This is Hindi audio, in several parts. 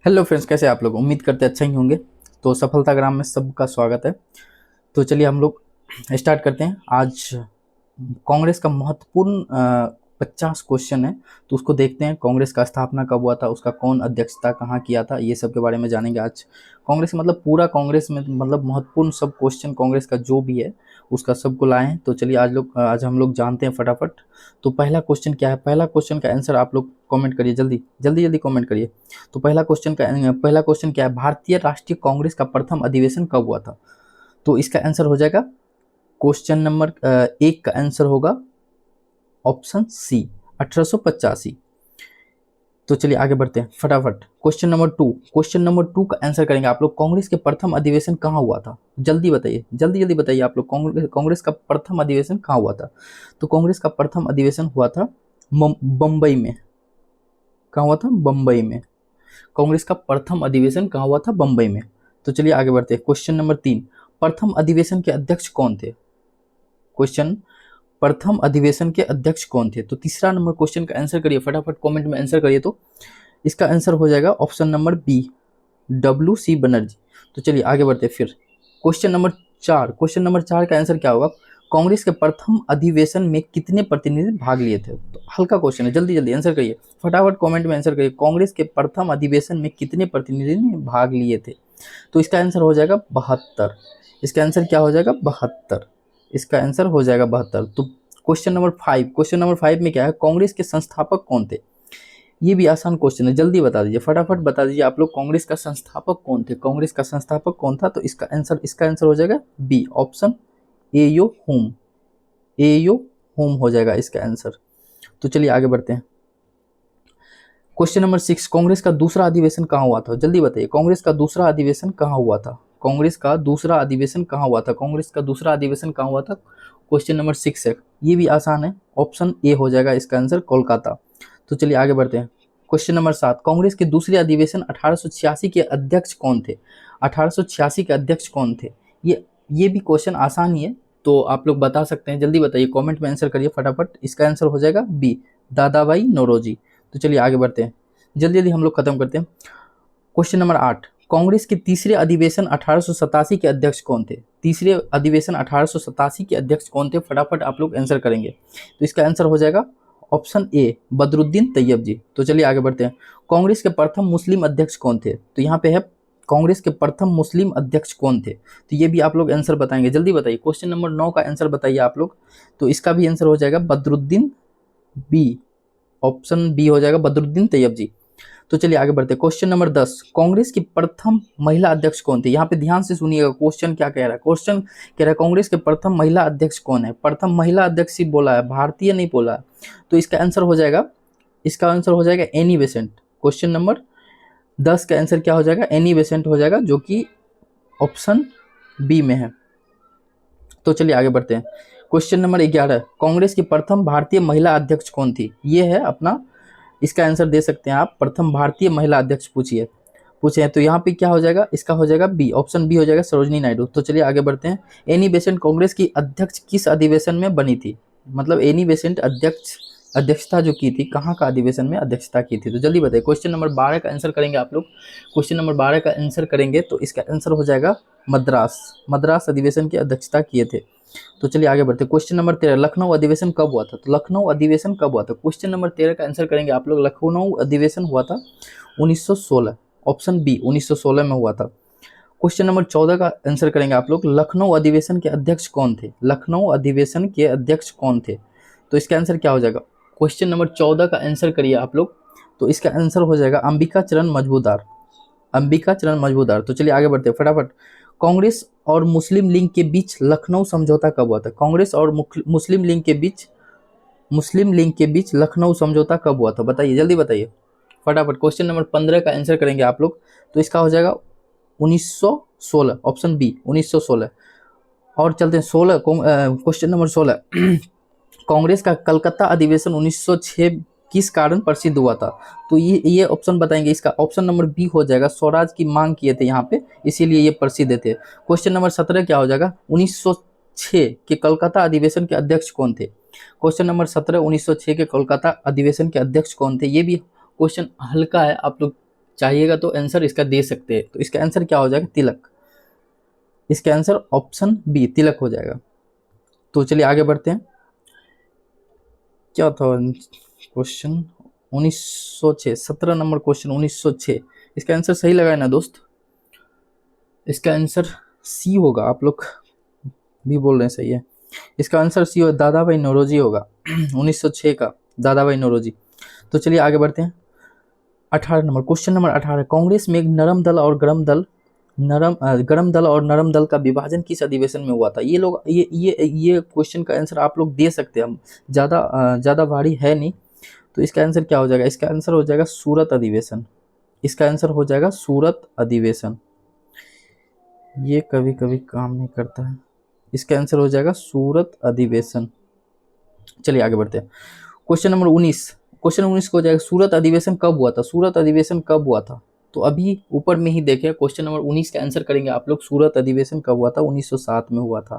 हेलो फ्रेंड्स, कैसे हैं आप लोग। उम्मीद करते हैं अच्छा ही होंगे। तो सफलताग्राम में सबका स्वागत है। तो चलिए हम लोग स्टार्ट करते हैं। आज कांग्रेस का महत्वपूर्ण 50 क्वेश्चन है, तो उसको देखते हैं। कांग्रेस का स्थापना कब हुआ था, उसका कौन अध्यक्षता कहाँ किया था, ये सब के बारे में जानेंगे आज। कांग्रेस मतलब पूरा कांग्रेस में मतलब महत्वपूर्ण सब क्वेश्चन कांग्रेस का जो भी है उसका सबको लाए हैं। तो चलिए आज हम लोग जानते हैं फटाफट। तो पहला क्वेश्चन क्या है, पहला क्वेश्चन का आंसर आप लोग कमेंट करिए, जल्दी जल्दी जल्दी कमेंट करिए। तो पहला क्वेश्चन क्या है, भारतीय राष्ट्रीय कांग्रेस का प्रथम अधिवेशन कब हुआ था। तो इसका आंसर हो जाएगा क्वेश्चन नंबर एक का आंसर होगा ऑप्शन सी, 1885। तो चलिए आगे बढ़ते हैं फटाफट। क्वेश्चन नंबर टू का आंसर करेंगे आप लोग। कांग्रेस के प्रथम अधिवेशन कहाँ हुआ था, जल्दी बताइए, जल्दी जल्दी बताइए आप लोग। कांग्रेस का प्रथम अधिवेशन कहाँ हुआ था। तो कांग्रेस का प्रथम अधिवेशन हुआ था बम्बई में। कहाँ हुआ था, बम्बई में। कांग्रेस का प्रथम अधिवेशन कहाँ हुआ था, बम्बई में। तो चलिए आगे बढ़ते हैं। क्वेश्चन नंबर तीन, प्रथम अधिवेशन के अध्यक्ष कौन थे। क्वेश्चन, प्रथम अधिवेशन के अध्यक्ष कौन थे। तो तीसरा नंबर क्वेश्चन का आंसर करिए फटाफट, कमेंट में आंसर करिए। तो इसका आंसर हो जाएगा option number B, WC Banerjee. तो चलिए आगे बढ़ते हैं फिर। क्वेश्चन नंबर चार का आंसर क्या होगा, कांग्रेस के प्रथम अधिवेशन में कितने प्रतिनिधि भाग लिए थे। तो हल्का क्वेश्चन है, जल्दी जल्दी आंसर करिए फटाफट, कमेंट में आंसर करिए। कांग्रेस के प्रथम अधिवेशन में कितने प्रतिनिधि ने भाग लिए थे। तो इसका आंसर हो जाएगा 72। इसका आंसर क्या हो जाएगा, 72। इसका आंसर हो जाएगा 72। तो क्वेश्चन नंबर फाइव में क्या है, कांग्रेस के संस्थापक कौन थे। ये भी आसान क्वेश्चन है, जल्दी बता दीजिए फटाफट बता दीजिए आप लोग। कांग्रेस का संस्थापक कौन थे, कांग्रेस का संस्थापक कौन था। तो इसका आंसर हो जाएगा बी, ऑप्शन एयो होम। एयो होम हो जाएगा इसका आंसर। तो चलिए आगे बढ़ते हैं। क्वेश्चन नंबर 6, कांग्रेस का दूसरा अधिवेशन कहाँ हुआ था, जल्दी बताइए। कांग्रेस का दूसरा अधिवेशन कहाँ हुआ था, कांग्रेस का दूसरा अधिवेशन कहाँ हुआ था, कांग्रेस का दूसरा अधिवेशन कहाँ हुआ था। क्वेश्चन नंबर 6 है, ये भी आसान है, ऑप्शन ए हो जाएगा इसका आंसर, कोलकाता। तो चलिए आगे बढ़ते हैं। क्वेश्चन नंबर 7, कांग्रेस के दूसरे अधिवेशन 1886 के अध्यक्ष कौन थे। 1886 के अध्यक्ष कौन थे। ये भी क्वेश्चन आसान ही है, तो आप लोग बता सकते हैं, जल्दी बताइए, कमेंट में आंसर करिए फटाफट। इसका आंसर हो जाएगा बी, दादा भाई नौरोजी। तो चलिए आगे बढ़ते हैं, जल्दी जल्दी हम लोग खत्म करते हैं। क्वेश्चन नंबर 8, कांग्रेस के तीसरे अधिवेशन 1887 के अध्यक्ष कौन थे। तीसरे अधिवेशन 1887 के अध्यक्ष कौन थे, फटाफट आप लोग आंसर करेंगे। तो इसका आंसर हो जाएगा ऑप्शन ए, बदरुद्दीन तैयब जी। तो चलिए आगे बढ़ते हैं। कांग्रेस के प्रथम मुस्लिम अध्यक्ष कौन थे। तो यहाँ पे है, कांग्रेस के प्रथम मुस्लिम अध्यक्ष कौन थे। तो ये भी आप लोग आंसर बताएंगे, जल्दी बताइए। क्वेश्चन नंबर 9 का आंसर बताइए आप लोग। तो इसका भी आंसर हो जाएगा बदरुद्दीन, बी, ऑप्शन बी हो जाएगा बदरुद्दीन तैयब जी। तो चलिए आगे बढ़ते हैं। क्वेश्चन नंबर 10, कांग्रेस की प्रथम महिला अध्यक्ष कौन थी। यहाँ पे ध्यान से सुनिएगा, क्वेश्चन क्या कह रहा है। क्वेश्चन कह रहा है कांग्रेस के प्रथम महिला अध्यक्ष कौन है। प्रथम महिला अध्यक्ष ही बोला है, भारतीय नहीं बोला है। तो इसका आंसर हो जाएगा एनी बेसेंट। क्वेश्चन नंबर 10 का आंसर क्या हो जाएगा, एनी बेसेंट हो जाएगा, जो कि ऑप्शन बी में है। तो चलिए आगे बढ़ते हैं। क्वेश्चन नंबर 11, कांग्रेस की प्रथम भारतीय महिला अध्यक्ष कौन थी। ये है अपना, इसका आंसर दे सकते हैं आप, प्रथम भारतीय महिला अध्यक्ष पूछे हैं। तो यहाँ पे क्या हो जाएगा, इसका हो जाएगा बी, ऑप्शन बी हो जाएगा सरोजनी नायडू। तो चलिए आगे बढ़ते हैं। एनी बेसेंट कांग्रेस की अध्यक्ष किस अधिवेशन में बनी थी। मतलब एनी बेसेंट अध्यक्षता जो की थी, कहाँ का अधिवेशन में अध्यक्षता की थी। तो जल्दी बताइए। क्वेश्चन नंबर 12 का आंसर करेंगे आप लोग। क्वेश्चन नंबर 12 का आंसर करेंगे तो इसका आंसर हो जाएगा मद्रास। मद्रास अधिवेशन की अध्यक्षता किए थे। तो चलिए आगे बढ़ते हैं। क्वेश्चन नंबर 13, लखनऊ अधिवेशन कब हुआ था। तो लखनऊ अधिवेशन कब हुआ था। क्वेश्चन नंबर 13 का आंसर करेंगे आप लोग। लखनऊ अधिवेशन हुआ था 1916, ऑप्शन बी, 1916 में हुआ था। क्वेश्चन नंबर 14 का आंसर करेंगे आप लोग। लखनऊ अधिवेशन के अध्यक्ष कौन थे। लखनऊ अधिवेशन के अध्यक्ष कौन थे। तो इसका आंसर क्या हो जाएगा। क्वेश्चन नंबर 14 का आंसर करिए आप लोग। तो इसका आंसर हो जाएगा अंबिका चरण मजबूदार। अंबिका चरण मजबूदार। तो चलिए आगे बढ़ते हैं फटाफट। कांग्रेस और मुस्लिम लीग के बीच लखनऊ समझौता कब हुआ था। कांग्रेस और मुस्लिम लीग के बीच लखनऊ समझौता कब हुआ था, बताइए, जल्दी बताइए फटाफट। क्वेश्चन नंबर 15 का आंसर करेंगे आप लोग। तो इसका हो जाएगा 1916, ऑप्शन बी, 1916। और चलते हैं क्वेश्चन नंबर 16 कांग्रेस का कलकत्ता अधिवेशन 1906 किस कारण प्रसिद्ध हुआ था। तो ये ऑप्शन बताएंगे। इसका ऑप्शन नंबर बी हो जाएगा, स्वराज की मांग किए थे यहाँ पे, इसीलिए ये प्रसिद्ध थे। क्वेश्चन नंबर 17 क्या हो जाएगा, 1906 के कलकत्ता अधिवेशन के अध्यक्ष कौन थे। क्वेश्चन नंबर 17, 1906 के कोलकाता अधिवेशन के अध्यक्ष कौन थे। ये भी क्वेश्चन हल्का है, आप लोग चाहिएगा तो आंसर इसका दे सकते हैं। तो इसका आंसर क्या हो जाएगा? तिलक। इसका आंसर ऑप्शन बी तिलक हो जाएगा। तो चलिए आगे बढ़ते हैं। क्या था क्वेश्चन? 1906, 17 number question 1906। इसका आंसर सही लगाए ना दोस्त? इसका आंसर सी होगा। आप लोग भी बोल रहे हैं सही है। इसका आंसर सी होगा, दादा भाई नौरोजी होगा। 1906 का दादा भाई नौरोजी। तो चलिए आगे बढ़ते हैं। 18 नंबर क्वेश्चन नंबर 18, कांग्रेस में एक नरम दल और गरम दल और नरम दल का विभाजन किस अधिवेशन में हुआ था? ये लोग ये क्वेश्चन का आंसर आप लोग दे सकते हैं, हम ज़्यादा भारी है नहीं। तो इसका आंसर क्या हो जाएगा? इसका आंसर हो जाएगा सूरत अधिवेशन। इसका आंसर हो जाएगा सूरत अधिवेशन। ये कभी कभी काम नहीं करता है। इसका आंसर हो जाएगा सूरत अधिवेशन। चलिए आगे बढ़ते हैं। क्वेश्चन नंबर 19, क्वेश्चन 19 को हो जाएगा सूरत अधिवेशन कब हुआ था? सूरत अधिवेशन कब हुआ था? तो अभी ऊपर में ही देखें, क्वेश्चन नंबर 19 का आंसर करेंगे आप लोग। सूरत अधिवेशन कब हुआ था? 1907 में हुआ था।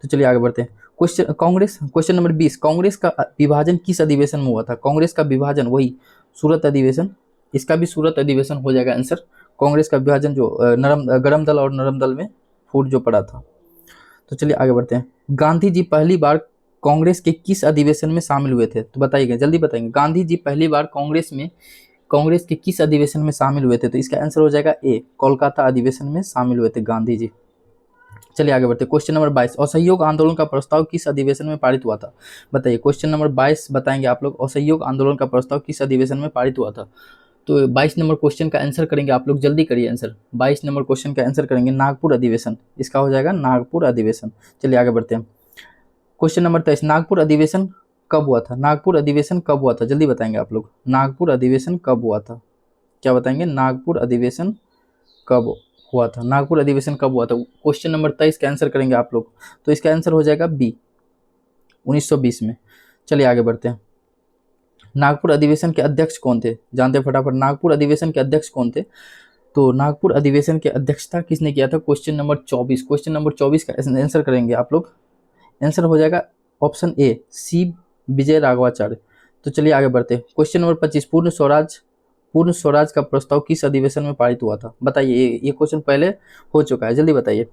तो चलिए आगे बढ़ते हैं। क्वेश्चन नंबर 20, कांग्रेस का विभाजन किस अधिवेशन में हुआ था? कांग्रेस का विभाजन वही सूरत अधिवेशन। इसका भी सूरत अधिवेशन हो जाएगा आंसर। कांग्रेस का विभाजन जो गरम दल और नरम दल में फूट जो पड़ा था। तो चलिए आगे बढ़ते हैं। गांधी जी पहली बार कांग्रेस के किस अधिवेशन में शामिल हुए थे? तो बताइएगा, जल्दी बताएंगे। गांधी जी पहली बार कांग्रेस के किस अधिवेशन में शामिल हुए थे? तो इसका आंसर हो जाएगा ए, कोलकाता अधिवेशन में शामिल हुए थे गांधी जी। चलिए आगे बढ़ते हैं। क्वेश्चन नंबर 22, असहयोग आंदोलन का प्रस्ताव किस अधिवेशन में पारित हुआ था? बताइए। क्वेश्चन नंबर 22 बताएंगे आप लोग, असहयोग आंदोलन का प्रस्ताव किस अधिवेशन में पारित हुआ था? तो 22 नंबर क्वेश्चन का आंसर करेंगे आप लोग, जल्दी करिए आंसर। 22 नंबर क्वेश्चन का आंसर करेंगे नागपुर अधिवेशन। इसका हो जाएगा नागपुर अधिवेशन। चलिए आगे बढ़ते हैं। क्वेश्चन नंबर 23, नागपुर अधिवेशन कब हुआ था? नागपुर अधिवेशन कब हुआ था? जल्दी बताएंगे आप लोग। नागपुर अधिवेशन कब हुआ था? क्या बताएंगे? नागपुर अधिवेशन कब हुआ था? नागपुर अधिवेशन कब हुआ था? क्वेश्चन नंबर 23 का आंसर करेंगे आप लोग। तो इसका आंसर हो जाएगा बी, 1920 में। चलिए आगे बढ़ते हैं। नागपुर अधिवेशन के अध्यक्ष कौन थे? जानते हैं फटाफट, नागपुर अधिवेशन के अध्यक्ष कौन थे? तो नागपुर अधिवेशन की अध्यक्षता किसने किया था? Question number 24। क्वेश्चन नंबर 24 का आंसर करेंगे आप लोग। आंसर हो जाएगा ऑप्शन ए, सी विजय राघवाचार्य। तो चलिए आगे बढ़ते हैं। क्वेश्चन नंबर 25, पूर्ण स्वराज का प्रस्ताव किस अधिवेशन में पारित हुआ था? बताइए। ये क्वेश्चन पहले हो चुका है, जल्दी बताइए।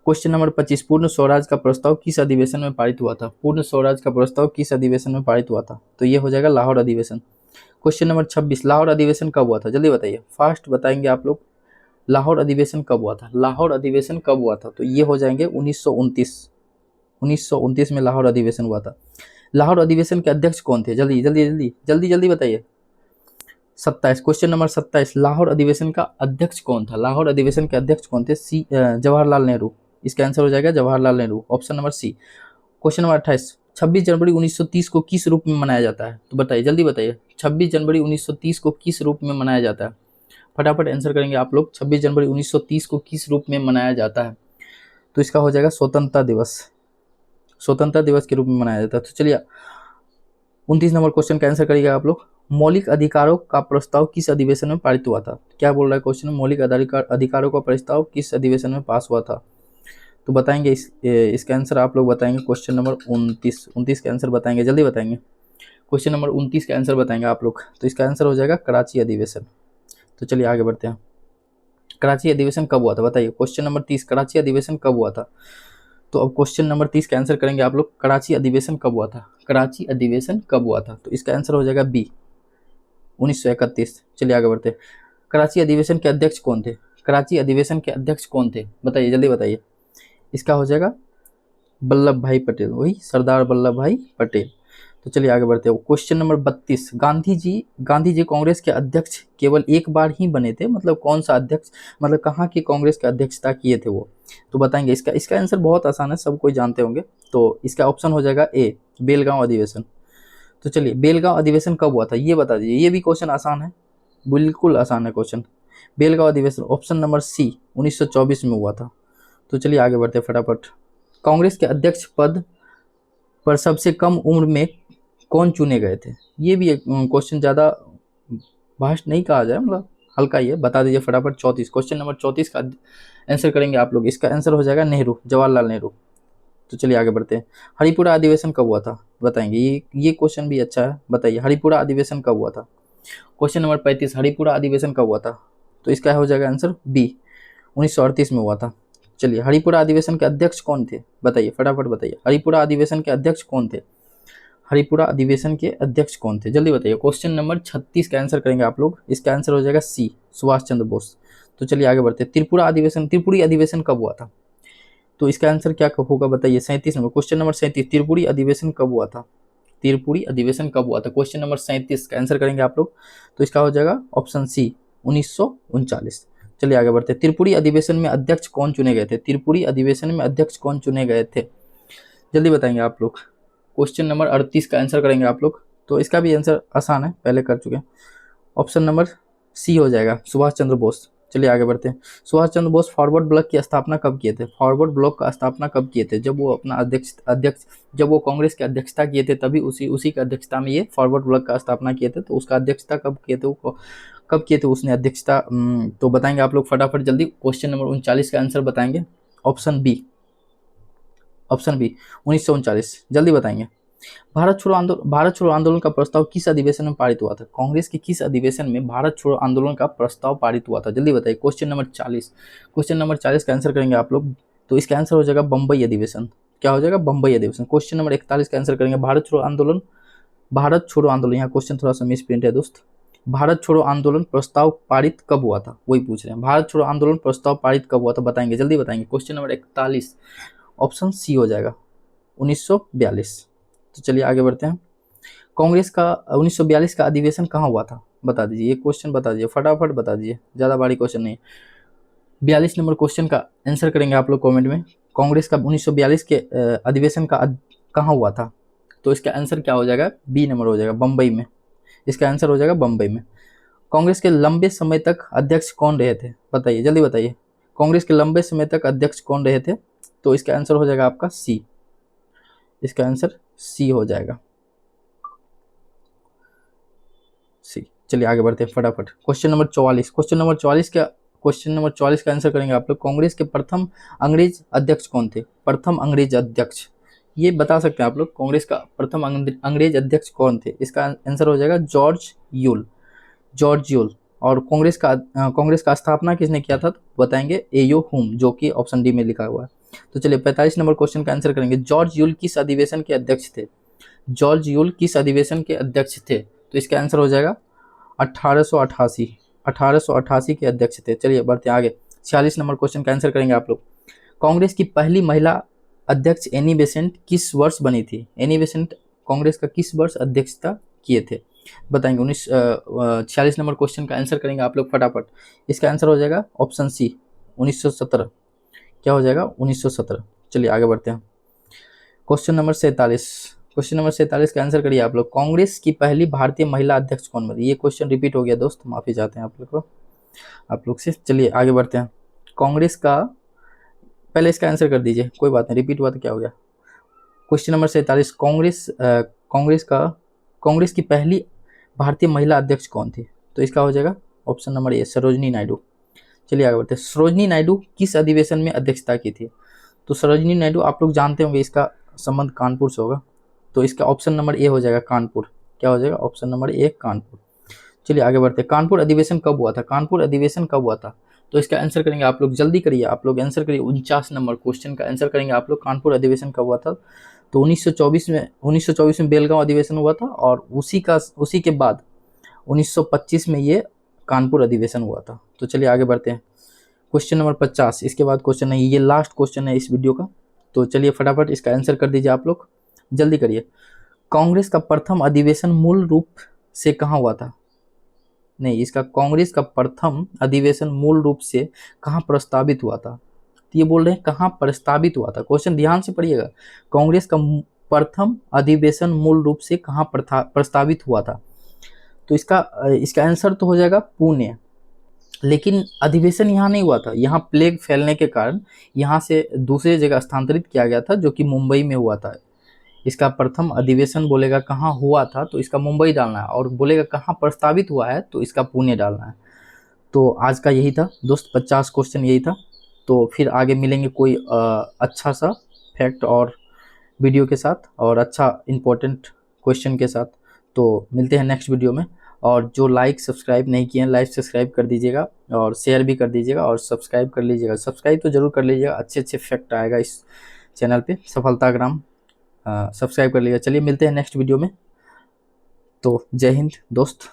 क्वेश्चन नंबर 25, पूर्ण स्वराज का प्रस्ताव किस अधिवेशन में पारित हुआ था? पूर्ण स्वराज का प्रस्ताव किस अधिवेशन में पारित हुआ था? तो ये हो जाएगा लाहौर अधिवेशन। क्वेश्चन नंबर 26, लाहौर अधिवेशन कब हुआ था? जल्दी बताइए, फास्ट बताएंगे आप लोग। लाहौर अधिवेशन कब हुआ था? लाहौर अधिवेशन कब हुआ था? तो ये हो जाएंगे 1929 में लाहौर अधिवेशन हुआ था। लाहौर अधिवेशन के अध्यक्ष कौन थे? जल्दी जल्दी जल्दी जल्दी जल्दी बताइए। 27, क्वेश्चन नंबर 27, लाहौर अधिवेशन का अध्यक्ष कौन था? लाहौर अधिवेशन के अध्यक्ष कौन थे? सी जवाहरलाल नेहरू। इसका आंसर हो जाएगा Jawaharlal Nehru, option number C. Question number 28, 26 जनवरी 1930 को किस रूप में मनाया जाता है? तो बताइए, जल्दी बताइए। 26 जनवरी 1930 को किस रूप में मनाया जाता है? फटाफट आंसर करेंगे आप लोग। 26 जनवरी 1930 को किस रूप में मनाया जाता है? तो इसका हो जाएगा स्वतंत्रता दिवस। स्वतंत्रता दिवस के रूप में मनाया जाता है। तो चलिए 29 नंबर क्वेश्चन का आंसर करिएगा आप लोग। मौलिक अधिकारों का प्रस्ताव किस अधिवेशन में पारित हुआ था? क्या बोल रहा है क्वेश्चन? मौलिक अधिकारों का प्रस्ताव किस अधिवेशन में पास हुआ था? तो बताएंगे इसका आंसर आप लोग बताएंगे। क्वेश्चन नंबर 29 का आंसर बताएंगे, जल्दी बताएंगे। क्वेश्चन नंबर 29 का आंसर बताएंगे आप लोग। तो इसका आंसर हो जाएगा कराची अधिवेशन। तो चलिए आगे बढ़ते हैं। कराची अधिवेशन कब हुआ था? बताइए। क्वेश्चन नंबर 30, कराची अधिवेशन कब हुआ था? तो अब क्वेश्चन नंबर 30 का आंसर करेंगे आप लोग। कराची अधिवेशन कब हुआ था? कराची अधिवेशन कब हुआ था? तो इसका आंसर हो जाएगा बी, 1931। चलिए आगे बढ़ते हैं। कराची अधिवेशन के अध्यक्ष कौन थे? कराची अधिवेशन के अध्यक्ष कौन थे? बताइए, जल्दी बताइए। इसका हो जाएगा वल्लभ भाई पटेल, वही सरदार वल्लभ भाई पटेल। तो चलिए आगे बढ़ते हैं। क्वेश्चन नंबर 32, गांधी जी कांग्रेस के अध्यक्ष केवल एक बार ही बने थे, मतलब कौन सा अध्यक्ष, मतलब कहाँ की कांग्रेस की अध्यक्षता किए थे वो? तो बताएंगे। इसका आंसर बहुत आसान है, सब कोई जानते होंगे। तो इसका ऑप्शन हो जाएगा ए, बेलगांव अधिवेशन। तो चलिए, बेलगांव अधिवेशन कब हुआ था ये बता दीजिए। ये भी क्वेश्चन आसान है, बिल्कुल आसान है क्वेश्चन। बेलगांव अधिवेशन ऑप्शन नंबर सी, 1924 में हुआ था। तो चलिए आगे बढ़ते हैं फटाफट। कांग्रेस के अध्यक्ष पद पर सबसे कम उम्र में कौन चुने गए थे? ये भी एक क्वेश्चन ज़्यादा भास्ट नहीं कहा जाए, मतलब हल्का ही है, बता दीजिए फटाफट। 34, क्वेश्चन नंबर 34 का आंसर करेंगे आप लोग। इसका आंसर हो जाएगा नेहरू, जवाहरलाल नेहरू। तो चलिए आगे बढ़ते हैं। हरिपुरा अधिवेशन कब हुआ था? बताएंगे। ये क्वेश्चन भी अच्छा है, बताइए। हरिपुरा अधिवेशन कब हुआ था? क्वेश्चन नंबर 35, हरिपुरा अधिवेशन कब हुआ था? तो इसका हो जाएगा आंसर बी, 1938 में हुआ था। चलिए, हरिपुरा अधिवेशन के अध्यक्ष कौन थे? बताइए, फटाफट बताइए, हरिपुरा अधिवेशन के अध्यक्ष कौन थे? हरिपुरा अधिवेशन के अध्यक्ष कौन थे? जल्दी बताइए। क्वेश्चन नंबर 36 का आंसर करेंगे आप लोग। इसका आंसर हो जाएगा सी, सुभाष चंद्र बोस। तो चलिए आगे बढ़ते हैं। त्रिपुरी अधिवेशन कब हुआ था? तो इसका आंसर क्या होगा बताइए। 37 नंबर, क्वेश्चन नंबर 37, त्रिपुरी अधिवेशन कब हुआ था? त्रिपुरी अधिवेशन कब हुआ था? क्वेश्चन नंबर 37 का आंसर करेंगे आप लोग। तो इसका हो जाएगा ऑप्शन सी, 1939। चलिए आगे बढ़ते हैं। त्रिपुरी अधिवेशन में अध्यक्ष कौन चुने गए थे? त्रिपुरी अधिवेशन में अध्यक्ष कौन चुने गए थे? जल्दी बताएंगे आप लोग। क्वेश्चन नंबर 38 का आंसर करेंगे आप लोग। तो इसका भी आंसर आसान है, पहले कर चुके हैं। ऑप्शन नंबर सी हो जाएगा, सुभाष चंद्र बोस। चलिए आगे बढ़ते हैं। सुभाष चंद्र बोस फॉरवर्ड ब्लॉक की स्थापना कब किए थे? फॉरवर्ड ब्लॉक का स्थापना कब किए थे? जब वो अपना अध्यक्ष जब वो कांग्रेस की अध्यक्षता किए थे, तभी उसी की अध्यक्षता में ये फॉरवर्ड ब्लॉक का स्थापना किए थे। तो उसका अध्यक्षता कब किए थे? वो कब किए थे उसने अध्यक्षता? तो बताएंगे आप लोग फटाफट जल्दी। क्वेश्चन नंबर 39 का आंसर बताएंगे। Option B, 1939। जल्दी बताएंगे। भारत छोड़ो आंदोलन का प्रस्ताव किस अधिवेशन में पारित हुआ था? कांग्रेस के किस अधिवेशन में भारत छोड़ो आंदोलन का प्रस्ताव पारित हुआ था? जल्दी बताइए। क्वेश्चन नंबर 40, क्वेश्चन नंबर 40 का आंसर करेंगे आप लोग। तो इसका आंसर हो जाएगा बम्बई अधिवेशन। क्या हो जाएगा? बम्बई अधिवेशन। क्वेश्चन नंबर 41 का आंसर करेंगे भारत छोड़ो आंदोलन। यहाँ क्वेश्चन थोड़ा सा मिस प्रिंट है दोस्त। भारत छोड़ो आंदोलन प्रस्ताव पारित कब हुआ था, वही पूछ रहे हैं। भारत छोड़ो आंदोलन प्रस्ताव पारित कब हुआ था? बताएंगे, जल्दी बताएंगे। क्वेश्चन नंबर 41, ऑप्शन सी हो जाएगा, 1942। तो चलिए आगे बढ़ते हैं। कांग्रेस का 1942 का अधिवेशन कहाँ हुआ था? बता दीजिए, ये क्वेश्चन बता दीजिए, फटाफट बता दीजिए, ज़्यादा भारी क्वेश्चन नहीं। 42 नंबर क्वेश्चन का आंसर करेंगे आप लोग कमेंट में। कांग्रेस का 1942 के अधिवेशन का कहाँ हुआ था? तो इसका आंसर क्या हो जाएगा? बी नंबर हो जाएगा, बम्बई में। इसका आंसर हो जाएगा बम्बई में। कांग्रेस के लंबे समय तक अध्यक्ष कौन रहे थे? बताइए, जल्दी बताइए। कांग्रेस के लंबे समय तक अध्यक्ष कौन रहे थे? तो इसका आंसर हो जाएगा आपका सी। इसका आंसर सी हो जाएगा, सी। चलिए आगे बढ़ते हैं फटाफट। क्वेश्चन नंबर 44, क्वेश्चन नंबर 44 का आंसर करेंगे आप लोग। कांग्रेस के प्रथम अंग्रेज अध्यक्ष कौन थे? प्रथम अंग्रेज अध्यक्ष, ये बता सकते हैं आप लोग, कांग्रेस का प्रथम अंग्रेज अध्यक्ष कौन थे? इसका आंसर हो जाएगा जॉर्ज यूल। और कांग्रेस का स्थापना किसने किया था? तो बताएंगे एयो हुम, जो कि ऑप्शन डी में लिखा हुआ है। तो चलिए 45 नंबर क्वेश्चन का आंसर करेंगे। जॉर्ज यूल किस अधिवेशन के अध्यक्ष थे? जॉर्ज यूल किस अधिवेशन के अध्यक्ष थे? तो इसका आंसर हो जाएगा 1888 के अध्यक्ष थे। चलिए बढ़ते आगे। 46 नंबर क्वेश्चन का आंसर करेंगे आप लोग। कांग्रेस की पहली महिला अध्यक्ष एनी बेसेंट किस वर्ष बनी थी? एनी बेसेंट कांग्रेस का किस वर्ष अध्यक्षता किए थे? बताएंगे। 46 नंबर क्वेश्चन का आंसर करेंगे आप लोग फटाफट। इसका आंसर हो जाएगा ऑप्शन सी, 1917। क्या हो जाएगा? 1917। चलिए आगे बढ़ते हैं। क्वेश्चन नंबर 47 का आंसर करिए आप लोग। कांग्रेस की पहली भारतीय महिला अध्यक्ष कौन बनी? ये क्वेश्चन रिपीट हो गया दोस्त, माफी चाहते हैं आप लोग से। चलिए आगे बढ़ते हैं। कांग्रेस का, पहले इसका आंसर कर दीजिए, कोई बात नहीं, रिपीट हुआ तो क्या हो गया। क्वेश्चन नंबर 47, कांग्रेस की पहली भारतीय महिला अध्यक्ष कौन थी? तो इसका हो जाएगा option number A, Sarojini Naidu. चलिए आगे बढ़ते हैं। सरोजनी नायडू किस अधिवेशन में अध्यक्षता की थी? तो सरोजनी नायडू आप लोग जानते होंगे, इसका संबंध कानपुर से होगा। तो इसका ऑप्शन नंबर ए हो जाएगा, कानपुर। क्या हो जाएगा? Option number A, Kanpur. चलिए आगे बढ़ते हैं। कानपुर अधिवेशन कब हुआ था? कानपुर अधिवेशन कब हुआ था? तो इसका आंसर करेंगे आप लोग, जल्दी करिए, आप लोग आंसर करिए। 49 नंबर क्वेश्चन का आंसर करेंगे आप लोग। कानपुर अधिवेशन कब हुआ था? तो 1924 में बेलगांव अधिवेशन हुआ था, और उसी के बाद 1925 में ये कानपुर अधिवेशन हुआ था। तो चलिए आगे बढ़ते हैं। क्वेश्चन नंबर 50, इसके बाद क्वेश्चन नहीं, ये लास्ट क्वेश्चन है इस वीडियो का। तो चलिए फटाफट इसका आंसर कर दीजिए आप लोग, जल्दी करिए। कांग्रेस का प्रथम अधिवेशन मूल रूप से कहाँ हुआ था? नहीं, इसका कांग्रेस का प्रथम अधिवेशन मूल रूप से कहाँ प्रस्तावित हुआ था? तो ये बोल रहे हैं कहाँ प्रस्तावित हुआ था। क्वेश्चन ध्यान से पढ़िएगा। कांग्रेस का प्रथम अधिवेशन मूल रूप से कहाँ प्रस्तावित हुआ था? तो इसका आंसर तो हो जाएगा पुणे। लेकिन अधिवेशन यहाँ नहीं हुआ था, यहाँ प्लेग फैलने के कारण यहाँ से दूसरी जगह स्थानांतरित किया गया था, जो कि मुंबई में हुआ था। इसका प्रथम अधिवेशन बोलेगा कहाँ हुआ था, तो इसका मुंबई डालना है, और बोलेगा कहाँ प्रस्तावित हुआ है, तो इसका पुणे डालना है। तो आज का यही था दोस्त, 50 क्वेश्चन यही था। तो फिर आगे मिलेंगे कोई अच्छा सा फैक्ट और वीडियो के साथ, और अच्छा इंपॉर्टेंट क्वेश्चन के साथ। तो मिलते हैं नेक्स्ट वीडियो में। और जो लाइक सब्सक्राइब नहीं किए हैं, लाइक सब्सक्राइब कर दीजिएगा और शेयर भी कर दीजिएगा और सब्सक्राइब कर लीजिएगा। सब्सक्राइब तो जरूर कर लीजिएगा, अच्छे अच्छे फैक्ट आएगा इस चैनल पे सफलताग्राम। सब्सक्राइब कर लीजिएगा। चलिए मिलते हैं नेक्स्ट वीडियो में। तो जय हिंद दोस्त।